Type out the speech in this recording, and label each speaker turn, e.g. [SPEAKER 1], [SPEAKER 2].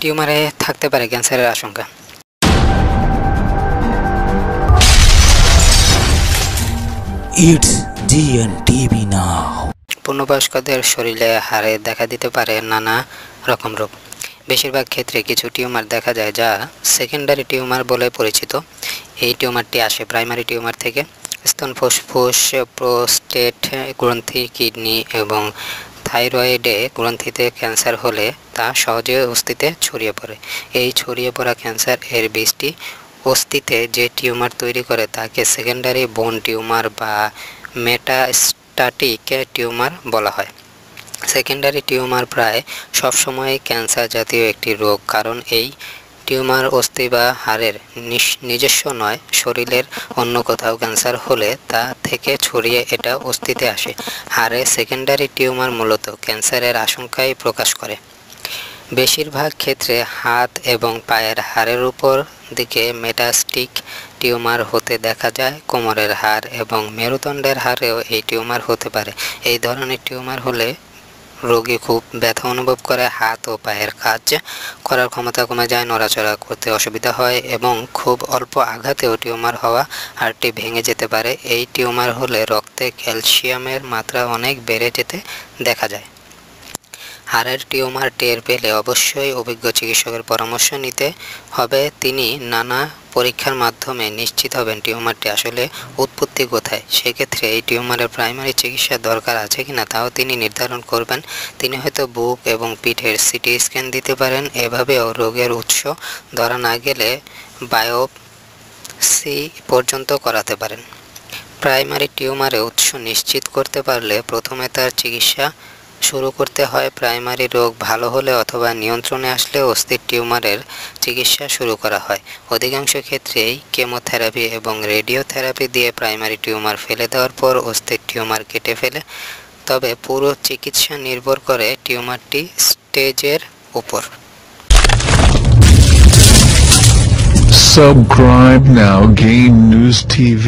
[SPEAKER 1] টিউমারে থাকতে পারে ক্যান্সারের আশঙ্কা।
[SPEAKER 2] It's DNTV now.
[SPEAKER 1] পূর্ণবয়স্কদের শরীরে হাড়ে দেখা দিতে পারে নানা রকম রোগ। বেশিরভাগ ক্ষেত্রে কিছু টিউমার দেখা যায় যা সেকেন্ডারি টিউমার বলে পরিচিত। এই টিউমারটি আসে প্রাইমারি টিউমার থেকে। স্তন, ফুসফুস, প্রোস্টেট গ্রন্থি, কিডনি এবং থাইরয়েডে গ্রন্থিতে ক্যান্সার হলে তা সহজে অস্থিতে ছড়িয়ে পড়ে। এই ছড়িয়ে পড়া ক্যান্সার এর বীজটি অস্থিতে যে টিউমার তৈরি করে তাকে সেকেন্ডারি বোন টিউমার বা মেটাস্ট্যাটিক টিউমার বলা হয়। সেকেন্ডারি টিউমার প্রায় সবসময় ক্যান্সার জাতীয় একটি রোগ, কারণ এই টিউমার অস্থি বা হাড়ের নিজস্ব নয়। শরীরের অন্য কোথাও ক্যান্সার হলে তা থেকে ছড়িয়ে এটা অস্থিতে আসে। হাড়ে সেকেন্ডারি টিউমার মূলত ক্যান্সারের আশঙ্কাই প্রকাশ করে। বেশিরভাগ ক্ষেত্রে হাত এবং পায়ের হাড়ের উপর দিকে মেটাস্টিক টিউমার হতে দেখা যায়। কোমরের হাড় এবং মেরুদণ্ডের হাড়েও এই টিউমার হতে পারে। এই ধরনের টিউমার হলে রোগী খুব ব্যথা অনুভব করে, হাত ও পায়ের কাজ করার ক্ষমতা কমে যায়, নড়াচড়া করতে অসুবিধা হয় এবং খুব অল্প আঘাতেও টিউমার হওয়া হাড়টি ভেঙে যেতে পারে। এই টিউমার হলে রক্তে ক্যালসিয়ামের মাত্রা অনেক বেড়ে যেতে দেখা যায়। হাড়ের টিউমার টের পেলে অবশ্যই অভিজ্ঞ চিকিৎসকের পরামর্শ নিতে হবে। তিনি নানা পরীক্ষার মাধ্যমে নিশ্চিত হবেন টিউমারটি আসলে উৎপত্তি কোথায়। সেক্ষেত্রে এই টিউমারের প্রাইমারি চিকিৎসার দরকার আছে কিনা তাও তিনি নির্ধারণ করবেন। তিনি হয়তো বুক এবং পিঠের সিটি স্ক্যান দিতে পারেন। এভাবেও রোগের উৎস ধরা না গেলে বায়োপসি পর্যন্ত করাতে পারেন। প্রাইমারি টিউমারের উৎস নিশ্চিত করতে পারলে প্রথমে তার চিকিৎসা শুরু করতে হয়। প্রাইমারি রোগ ভালো হলে অথবা নিয়ন্ত্রণে আসলে অস্থির টিউমারের চিকিৎসা শুরু করা হয়। অধিকাংশ ক্ষেত্রেই কেমোথেরাপি এবং রেডিওথেরাপি দিয়ে প্রাইমারি টিউমার ফেলে দেওয়ার পর অস্থির টিউমার কেটে ফেলে। তবে পুরো চিকিৎসা নির্ভর করে টিউমারটি স্টেজের উপর।
[SPEAKER 3] Subscribe now, Game News TV.